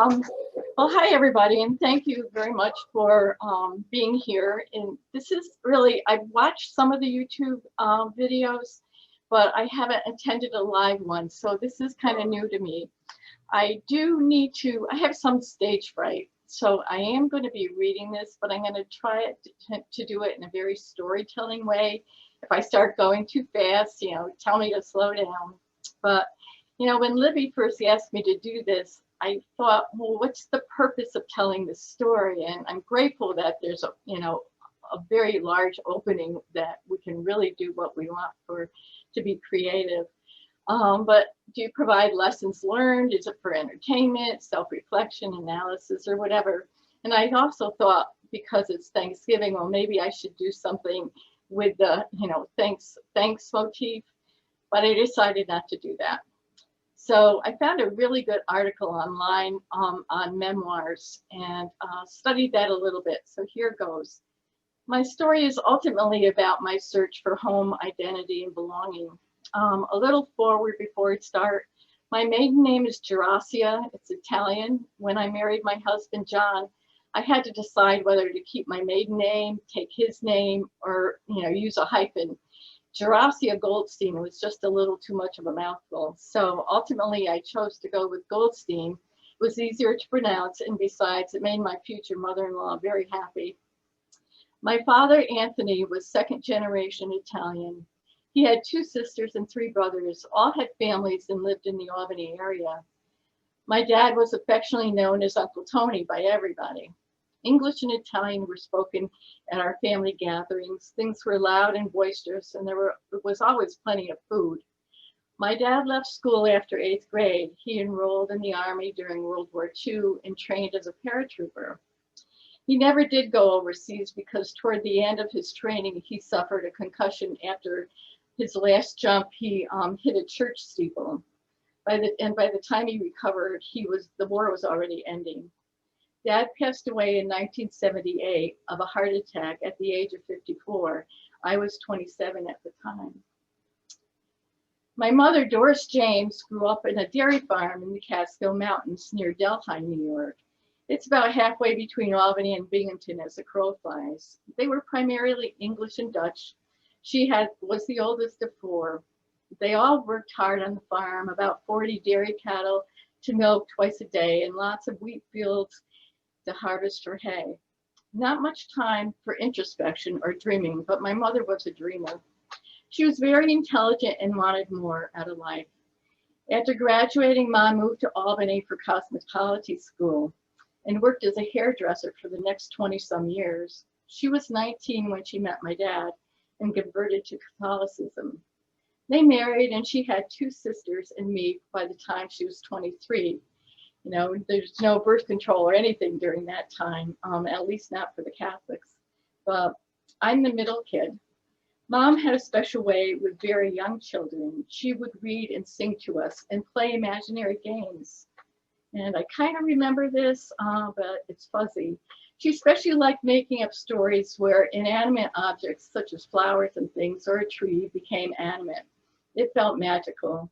Well, hi everybody, and thank you very much for being here. And this is really, I've watched some of the YouTube videos, but I haven't attended a live one, so this is kind of new to me. I have some stage fright, so I am going to be reading this, but I'm going to try to do it in a very storytelling way. If I start going too fast, tell me to slow down. But when Libby first asked me to do this, I thought, well, what's the purpose of telling this story? And I'm grateful that there's a very large opening that we can really do what we want to be creative. But do you provide lessons learned? Is it for entertainment, self-reflection, analysis, or whatever? And I also thought, because it's Thanksgiving, well, maybe I should do something with the, thanks motif, but I decided not to do that. So I found a really good article online on memoirs and studied that a little bit. So here goes. My story is ultimately about my search for home, identity, and belonging. A little forward before we start. My maiden name is Geracia. It's Italian. When I married my husband, John, I had to decide whether to keep my maiden name, take his name, or use a hyphen. Geracia Goldstein was just a little too much of a mouthful. So ultimately I chose to go with Goldstein. It was easier to pronounce, and besides, it made my future mother-in-law very happy. My father, Anthony, was second generation Italian. He had 2 sisters and 3 brothers, all had families and lived in the Albany area. My dad was affectionately known as Uncle Tony by everybody. English and Italian were spoken at our family gatherings. Things were loud and boisterous, and there was always plenty of food. My dad left school after 8th grade. He enrolled in the Army during World War II and trained as a paratrooper. He never did go overseas because toward the end of his training, he suffered a concussion after his last jump. He hit a church steeple. By the time he recovered, the war was already ending. Dad passed away in 1978 of a heart attack at the age of 54. I was 27 at the time. My mother, Doris James, grew up in a dairy farm in the Catskill Mountains near Delhi, New York. It's about halfway between Albany and Binghamton as the crow flies. They were primarily English and Dutch. She was the oldest of 4. They all worked hard on the farm, about 40 dairy cattle to milk twice a day, and lots of wheat fields to harvest for hay. Not much time for introspection or dreaming, but my mother was a dreamer. She was very intelligent and wanted more out of life. After graduating, Mom moved to Albany for cosmetology school and worked as a hairdresser for the next 20-some years. She was 19 when she met my dad and converted to Catholicism. They married, and she had 2 sisters and me by the time she was 23. There's no birth control or anything during that time, at least not for the Catholics. But I'm the middle kid. Mom had a special way with very young children. She would read and sing to us and play imaginary games. And I kind of remember this, but it's fuzzy. She especially liked making up stories where inanimate objects such as flowers and things or a tree became animate. It felt magical.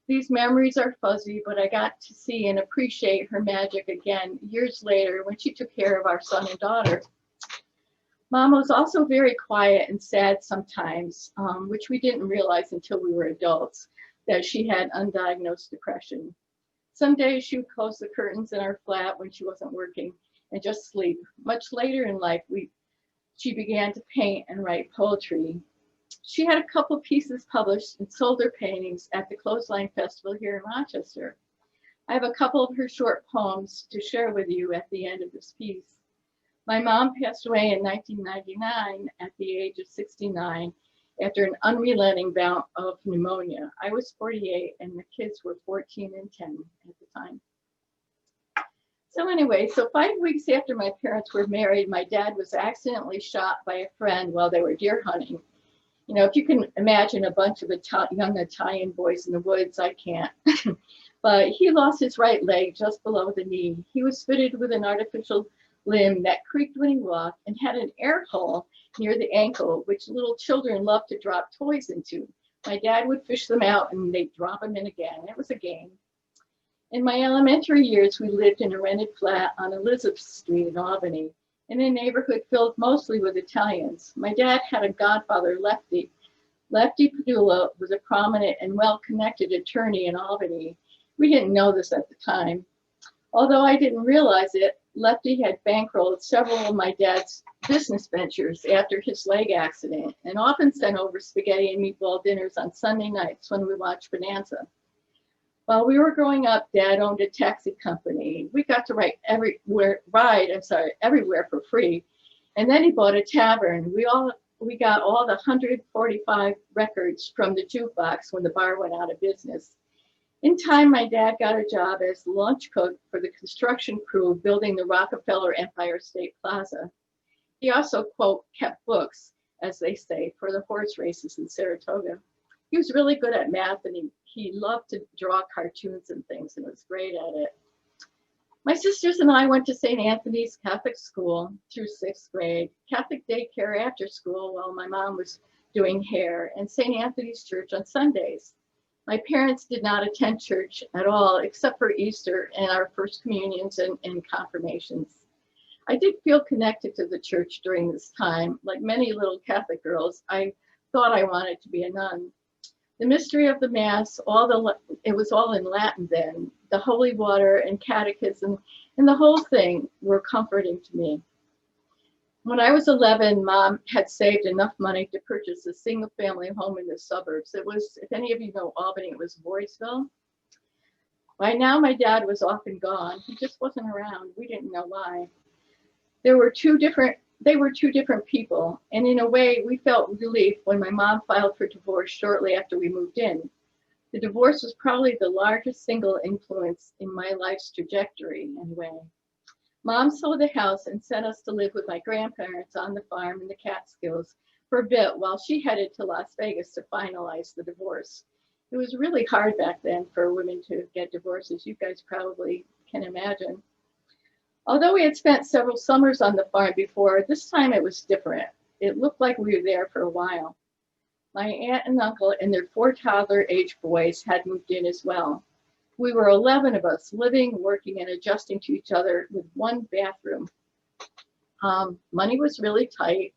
These memories are fuzzy, but I got to see and appreciate her magic again years later when she took care of our son and daughter. Mom was also very quiet and sad sometimes, which we didn't realize until we were adults, that she had undiagnosed depression. Some days she would close the curtains in our flat when she wasn't working and just sleep. Much later in life, she began to paint and write poetry. She had a couple pieces published and sold her paintings at the Clothesline Festival here in Rochester. I have a couple of her short poems to share with you at the end of this piece. My mom passed away in 1999 at the age of 69 after an unrelenting bout of pneumonia. I was 48 and the kids were 14 and 10 at the time. So anyway, 5 weeks after my parents were married, my dad was accidentally shot by a friend while they were deer hunting. If you can imagine a bunch of young Italian boys in the woods, I can't. But he lost his right leg just below the knee. He was fitted with an artificial limb that creaked when he walked and had an air hole near the ankle, which little children love to drop toys into. My dad would fish them out and they'd drop them in again. It was a game. In my elementary years, we lived in a rented flat on Elizabeth Street in Albany, in a neighborhood filled mostly with Italians. My dad had a godfather, Lefty. Lefty Padula was a prominent and well-connected attorney in Albany. We didn't know this at the time. Although I didn't realize it, Lefty had bankrolled several of my dad's business ventures after his leg accident and often sent over spaghetti and meatball dinners on Sunday nights when we watched Bonanza. While we were growing up, Dad owned a taxi company. We got to everywhere for free. And then he bought a tavern. We got all the 145 records from the jukebox when the bar went out of business. In time, my dad got a job as lunch cook for the construction crew building the Rockefeller Empire State Plaza. He also, quote, kept books, as they say, for the horse races in Saratoga. He was really good at math, and he loved to draw cartoons and things and was great at it. My sisters and I went to St. Anthony's Catholic School through 6th grade, Catholic daycare after school while my mom was doing hair, and St. Anthony's Church on Sundays. My parents did not attend church at all except for Easter and our first communions and confirmations. I did feel connected to the church during this time. Like many little Catholic girls, I thought I wanted to be a nun. The mystery of the Mass, it was all in Latin then. The holy water and catechism and the whole thing were comforting to me. When I was 11, Mom had saved enough money to purchase a single-family home in the suburbs. It was, if any of you know Albany, it was Voorheesville. By now, my dad was off and gone. He just wasn't around. We didn't know why. They were two different people, and in a way, we felt relief when my mom filed for divorce shortly after we moved in. The divorce was probably the largest single influence in my life's trajectory, anyway. Mom sold the house and sent us to live with my grandparents on the farm in the Catskills for a bit while she headed to Las Vegas to finalize the divorce. It was really hard back then for women to get divorces, you guys probably can imagine. Although we had spent several summers on the farm before, this time it was different. It looked like we were there for a while. My aunt and uncle and their 4 toddler-age boys had moved in as well. We were 11 of us, living, working, and adjusting to each other with one bathroom. Money was really tight,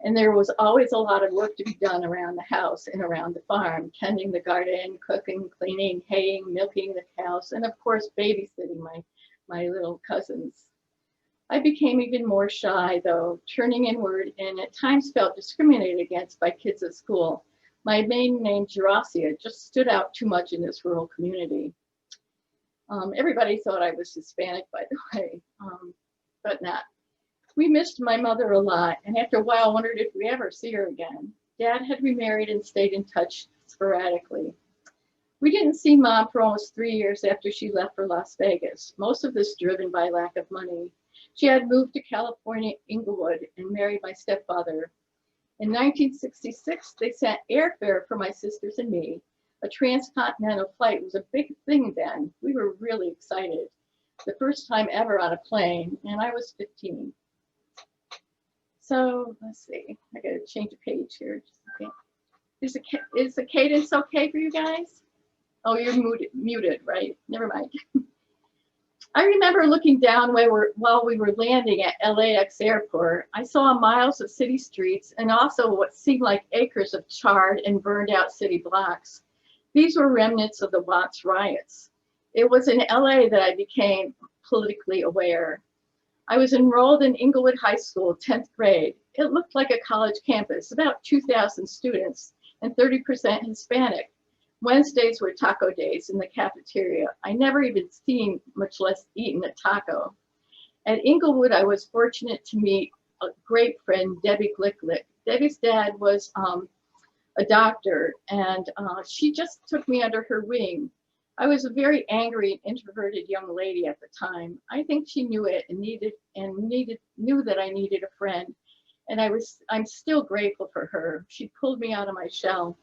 and there was always a lot of work to be done around the house and around the farm, tending the garden, cooking, cleaning, haying, milking the cows, and of course, babysitting my little cousins. I became even more shy, though, turning inward, and at times felt discriminated against by kids at school. My maiden name, Jurasia, just stood out too much in this rural community. Everybody thought I was Hispanic, by the way, but not. We missed my mother a lot, and after a while wondered if we ever see her again. Dad had remarried and stayed in touch sporadically. We didn't see Mom for almost 3 years after she left for Las Vegas, most of this driven by lack of money. She had moved to California, Inglewood, and married my stepfather. In 1966, they sent airfare for my sisters and me. A transcontinental flight was a big thing then. We were really excited. The first time ever on a plane, and I was 15. So let's see, I gotta change a page here. Okay. Is the cadence okay for you guys? Oh, you're muted, right? Never mind. I remember looking down while we were landing at LAX airport. I saw miles of city streets and also what seemed like acres of charred and burned out city blocks. These were remnants of the Watts riots. It was in LA that I became politically aware. I was enrolled in Inglewood High School, 10th grade. It looked like a college campus, about 2,000 students and 30% Hispanic. Wednesdays were taco days in the cafeteria. I never even seen, much less eaten, a taco. At Inglewood, I was fortunate to meet a great friend, Debbie Glicklick. Debbie's dad was a doctor, and she just took me under her wing. I was a very angry and introverted young lady at the time. I think she knew it and knew that I needed a friend, and I'm still grateful for her. She pulled me out of my shell.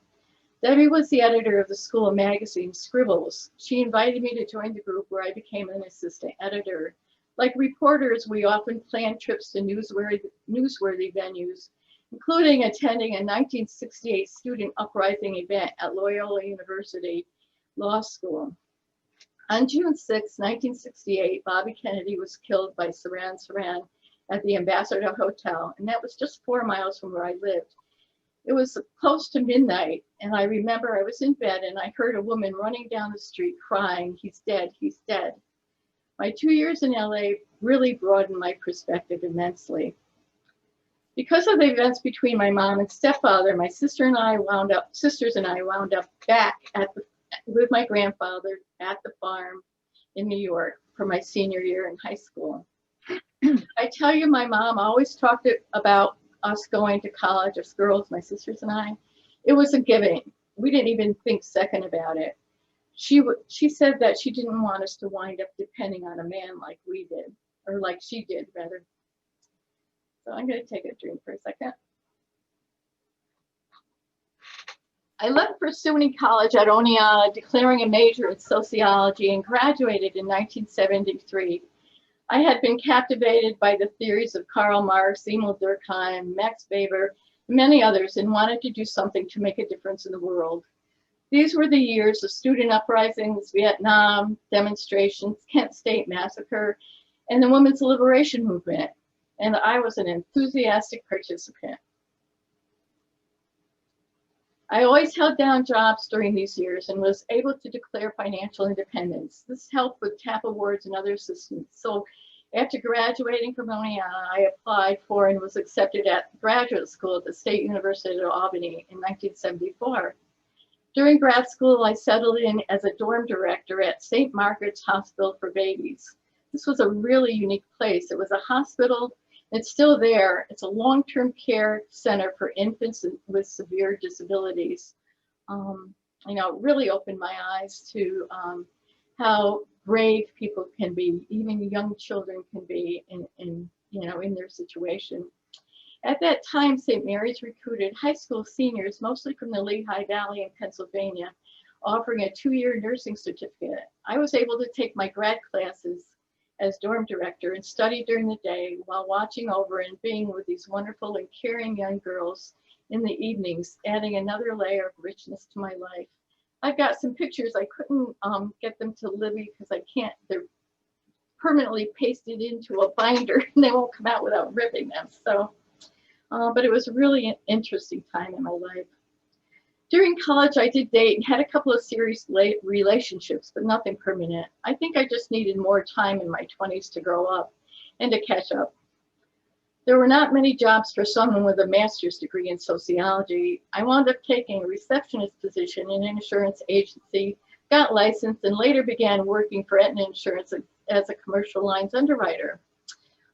Debbie was the editor of the school magazine, Scribbles. She invited me to join the group where I became an assistant editor. Like reporters, we often planned trips to newsworthy venues, including attending a 1968 student uprising event at Loyola University Law School. On June 6, 1968, Bobby Kennedy was killed by Saran at the Ambassador Hotel, and that was just 4 miles from where I lived. It was close to midnight, and I remember I was in bed and I heard a woman running down the street crying, "He's dead, he's dead." My 2 years in LA really broadened my perspective immensely. Because of the events between my mom and stepfather, my sisters and I wound up back with my grandfather at the farm in New York for my senior year in high school. I tell you, my mom always talked about us going to college, us girls, my sisters and I. It was a giving. We didn't even think second about it. She said that she didn't want us to wind up depending on a man like we did, or like she did, rather. So I'm going to take a drink for a second. I left for SUNY College at Oneonta, declaring a major in sociology, and graduated in 1973. I had been captivated by the theories of Karl Marx, Emil Durkheim, Max Weber, and many others, and wanted to do something to make a difference in the world. These were the years of student uprisings, Vietnam, demonstrations, Kent State Massacre, and the women's liberation movement. And I was an enthusiastic participant. I always held down jobs during these years and was able to declare financial independence. This helped with TAP awards and other assistance. So after graduating from Oneonta, I applied for and was accepted at graduate school at the State University of Albany in 1974. During grad school, I settled in as a dorm director at St. Margaret's Hospital for Babies. This was a really unique place. It was a hospital. It's still there. It's a long-term care center for infants with severe disabilities. You know, it really opened my eyes to how brave people can be, even young children can be in their situation. At that time, St. Mary's recruited high school seniors, mostly from the Lehigh Valley in Pennsylvania, offering a 2-year nursing certificate. I was able to take my grad classes as dorm director and study during the day while watching over and being with these wonderful and caring young girls in the evenings, adding another layer of richness to my life. I've got some pictures. I couldn't get them to Libby because I can't, they're permanently pasted into a binder and they won't come out without ripping them. So, but it was really an interesting time in my life. During college, I did date and had a couple of serious relationships, but nothing permanent. I think I just needed more time in my 20s to grow up and to catch up. There were not many jobs for someone with a master's degree in sociology. I wound up taking a receptionist position in an insurance agency, got licensed, and later began working for Aetna Insurance as a commercial lines underwriter.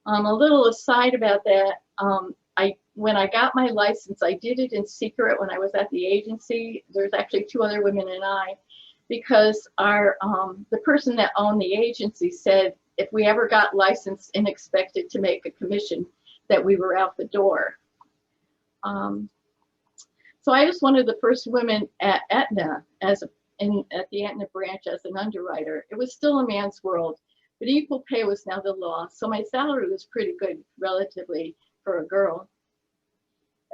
A little aside about that, when I got my license, I did it in secret when I was at the agency. There's actually 2 other women and I, because the person that owned the agency said if we ever got licensed and expected to make a commission, that we were out the door. So I was one of the first women at Aetna at the Aetna branch as an underwriter. It was still a man's world, but equal pay was now the law. So my salary was pretty good relatively for a girl.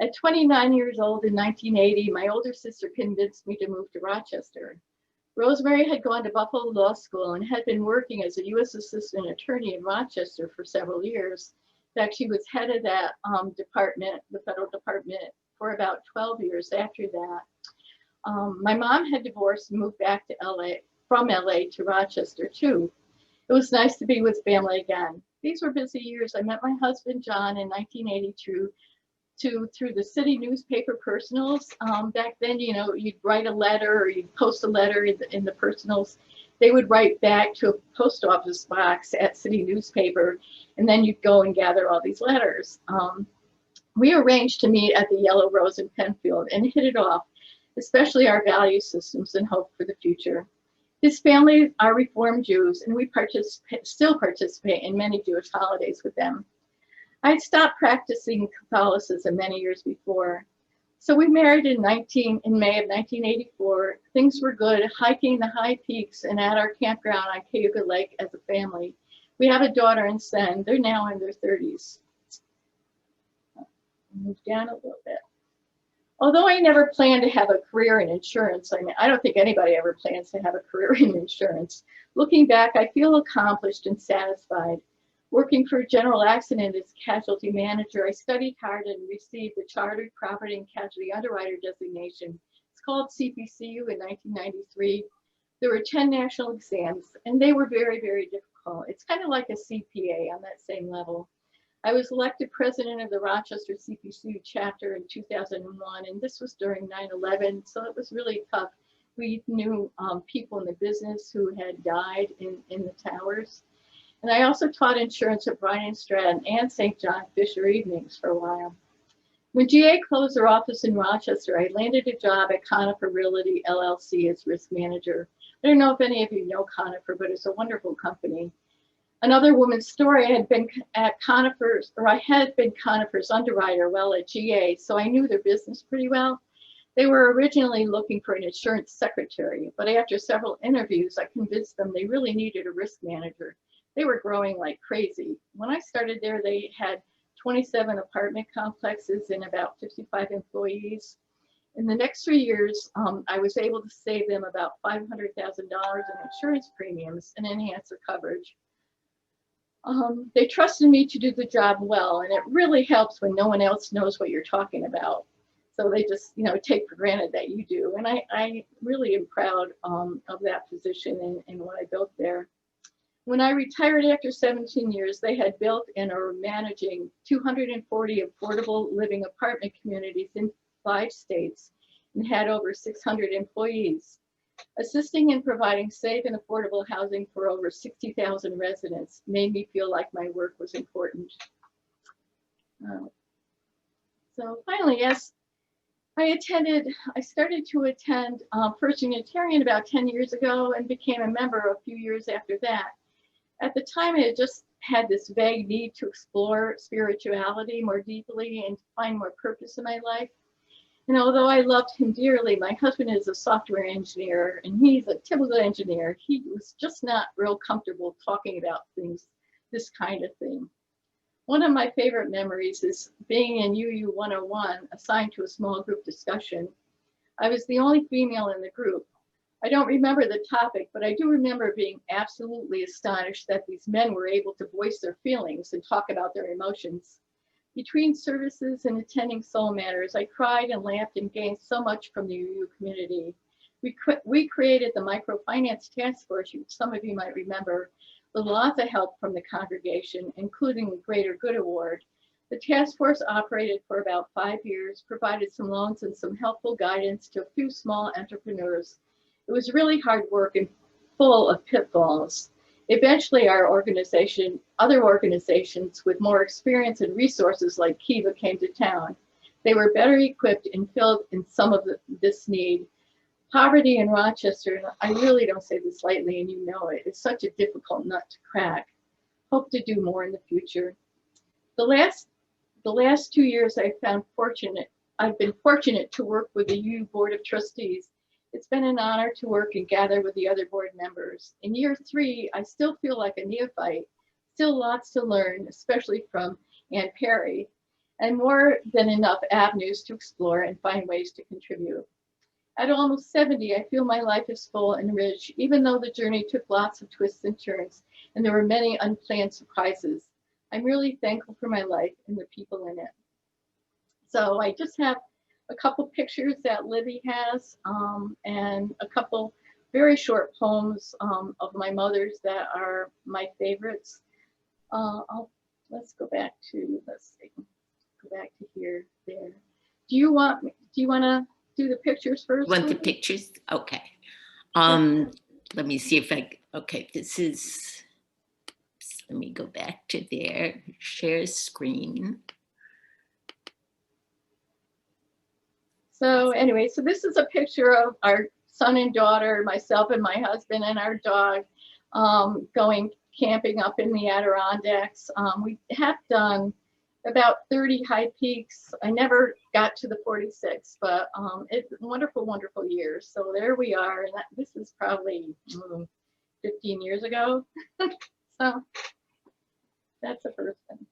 At 29 years old in 1980, my older sister convinced me to move to Rochester. Rosemary had gone to Buffalo Law School and had been working as a U.S. Assistant Attorney in Rochester for several years. In fact, she was head of that department, the federal department, for about 12 years after that. My mom had divorced and moved back to from LA to Rochester too. It was nice to be with family again. These were busy years. I met my husband, John, in 1982 through the city newspaper personals. Back then, you know, you'd write a letter or you'd post a letter in the personals. They would write back to a post office box at city newspaper, and then you'd go and gather all these letters. We arranged to meet at the Yellow Rose in Penfield and hit it off, especially our value systems and hope for the future. His family are Reformed Jews, and we still participate in many Jewish holidays with them. I'd stopped practicing Catholicism many years before. So we married in May of 1984. Things were good, hiking the high peaks and at our campground on Cayuga Lake as a family. We have a daughter and son. They're now in their 30s. Move down a little bit. Although I never planned to have a career in insurance, I mean, I don't think anybody ever plans to have a career in insurance. Looking back, I feel accomplished and satisfied. Working for General Accident as casualty manager, I studied hard and received the Chartered Property and Casualty Underwriter designation. It's called CPCU in 1993. There were 10 national exams, and they were very, very difficult. It's kind of like a CPA on that same level. I was elected president of the Rochester CPC chapter in 2001, and this was during 9/11, so it was really tough. We knew people in the business who had died in the towers. And I also taught insurance at Bryan and Stratton and St. John Fisher Evenings for a while. When GA closed their office in Rochester, I landed a job at Conifer Realty LLC as risk manager. I don't know if any of you know Conifer, but it's a wonderful company. Another woman's story, I had been Conifer's underwriter while at GA, so I knew their business pretty well. They were originally looking for an insurance secretary, but after several interviews, I convinced them they really needed a risk manager. They were growing like crazy. When I started there, they had 27 apartment complexes and about 55 employees. In the next 3 years, I was able to save them about $500,000 in insurance premiums and enhance their coverage. They trusted me to do the job well, and it really helps when no one else knows what you're talking about. So they just, take for granted that you do. And I really am proud of that position and what I built there. When I retired after 17 years, they had built and are managing 240 affordable living apartment communities in 5 states and had over 600 employees. Assisting and providing safe and affordable housing for over 60,000 residents made me feel like my work was important. So finally, yes, I started to attend First Unitarian about 10 years ago and became a member a few years after that. At the time, I had just had this vague need to explore spirituality more deeply and find more purpose in my life. And although I loved him dearly, my husband is a software engineer and he's a typical engineer. He was just not real comfortable talking about things, this kind of thing. One of my favorite memories is being in UU 101, assigned to a small group discussion. I was the only female in the group. I don't remember the topic, but I do remember being absolutely astonished that these men were able to voice their feelings and talk about their emotions. Between services and attending Soul Matters, I cried and laughed and gained so much from the UU community. We created the Microfinance Task Force, which some of you might remember, with lots of help from the congregation, including the Greater Good Award. The task force operated for about 5 years, provided some loans and some helpful guidance to a few small entrepreneurs. It was really hard work and full of pitfalls. Eventually, our organization, other organizations with more experience and resources like Kiva came to town. They were better equipped and filled in some of this need. Poverty in Rochester, and I really don't say this lightly, and you know it, it's such a difficult nut to crack. Hope to do more in the future. The last 2 years I've been fortunate to work with the UU Board of Trustees. It's been an honor to work and gather with the other board members. In year 3, I still feel like a neophyte, still lots to learn, especially from Aunt Perry, and more than enough avenues to explore and find ways to contribute. At almost 70, I feel my life is full and rich, even though the journey took lots of twists and turns, and there were many unplanned surprises. I'm really thankful for my life and the people in it. So I just have a couple pictures that Libby has, and a couple very short poems of my mother's that are my favorites. Let's go back to here, there. Do you want to do the pictures first? Want the pictures? Okay. Let me see if okay, this is, let me go back to there, share screen. So anyway, so this is a picture of our son and daughter, myself and my husband and our dog, going camping up in the Adirondacks. We have done about 30 high peaks. I never got to the 46, but it's wonderful, wonderful years. So there we are, and this is probably 15 years ago. So that's the first thing.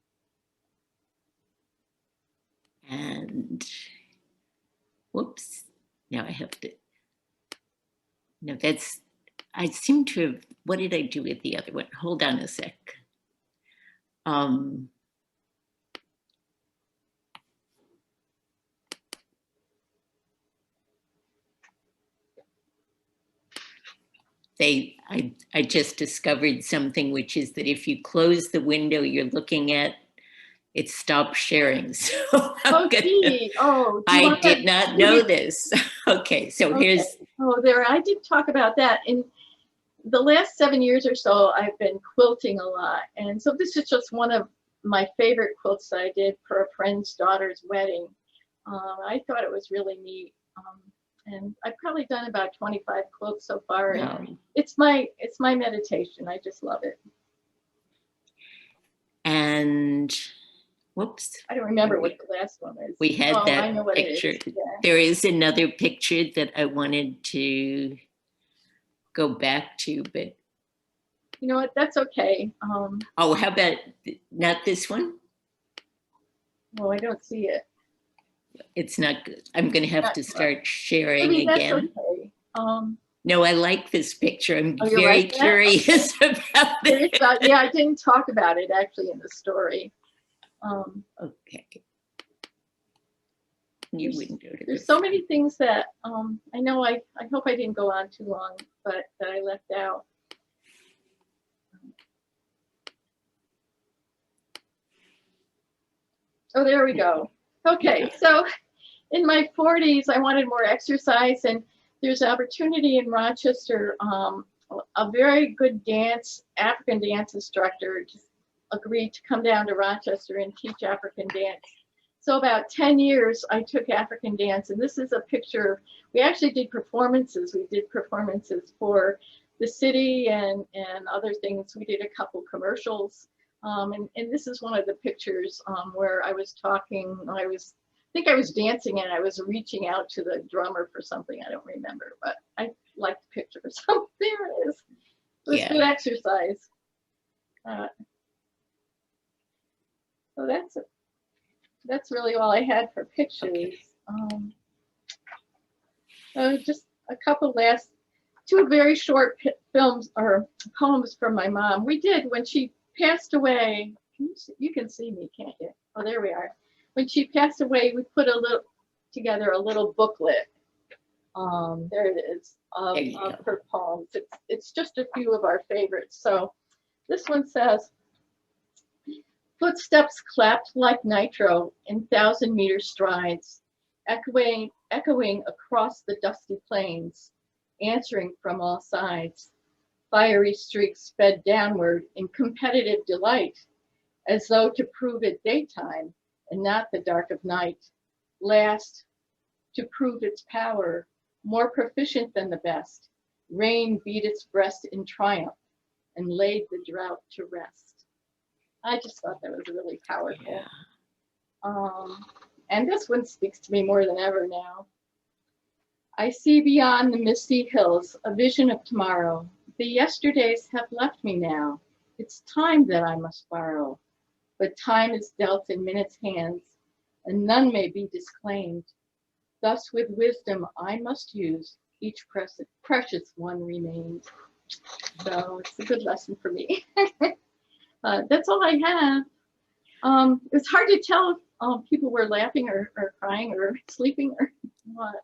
And Whoops. Now I have to, no, that's, I seem to have, what did I do with the other one? Hold on a sec. I just discovered something, which is that if you close the window you're looking at, it stops sharing. So I did not know this. Okay, so here's. Oh, there, I did talk about that. In the last 7 years or so, I've been quilting a lot. And so this is just one of my favorite quilts that I did for a friend's daughter's wedding. I thought it was really neat. And I've probably done about 25 quilts so far. Wow. And it's my meditation. I just love it. And whoops. I don't remember what the last one is. We had that I know what picture. it is. Yeah. There is another picture that I wanted to go back to, but. You know what? That's okay. Oh, how about not this one? Well, I don't see it. It's not good. I'm going to have to start sharing that's again. Okay. No, I like this picture. I'm very curious about this. Yeah, I didn't talk about it actually in the story. Okay. You wouldn't go to There's so many things that I know. I hope I didn't go on too long, but that I left out. Oh, there we go. Okay, so in my 40s, I wanted more exercise, and there's an opportunity in Rochester. A very good African dance instructor just agreed to come down to Rochester and teach African dance. So about 10 years, I took African dance, and this is a picture. We actually did performances. We did performances for the city and other things. We did a couple commercials. And this is one of the pictures where I was talking. I think I was dancing and I was reaching out to the drummer for something. I don't remember, but I like the picture. So there it is. It was good exercise. So that's really all I had for pictures. So just a couple two very short films or poems from my mom. We did when she passed away. You can see me, can't you? Oh, there we are. When she passed away, we put together a little booklet. There it is of her poems. It's just a few of our favorites. So this one says, footsteps clapped like nitro in 1,000-meter strides, echoing across the dusty plains, answering from all sides. Fiery streaks sped downward in competitive delight, as though to prove it daytime and not the dark of night. Last, to prove its power, more proficient than the best, rain beat its breast in triumph and laid the drought to rest. I just thought that was really powerful. And this one speaks to me more than ever now. I see beyond the misty hills a vision of tomorrow. The yesterdays have left me now. It's time that I must borrow. But time is dealt in minutes' hands, and none may be disclaimed. Thus with wisdom I must use, each precious one remains. So it's a good lesson for me. That's all I have. It's hard to tell if people were laughing or crying or sleeping or what.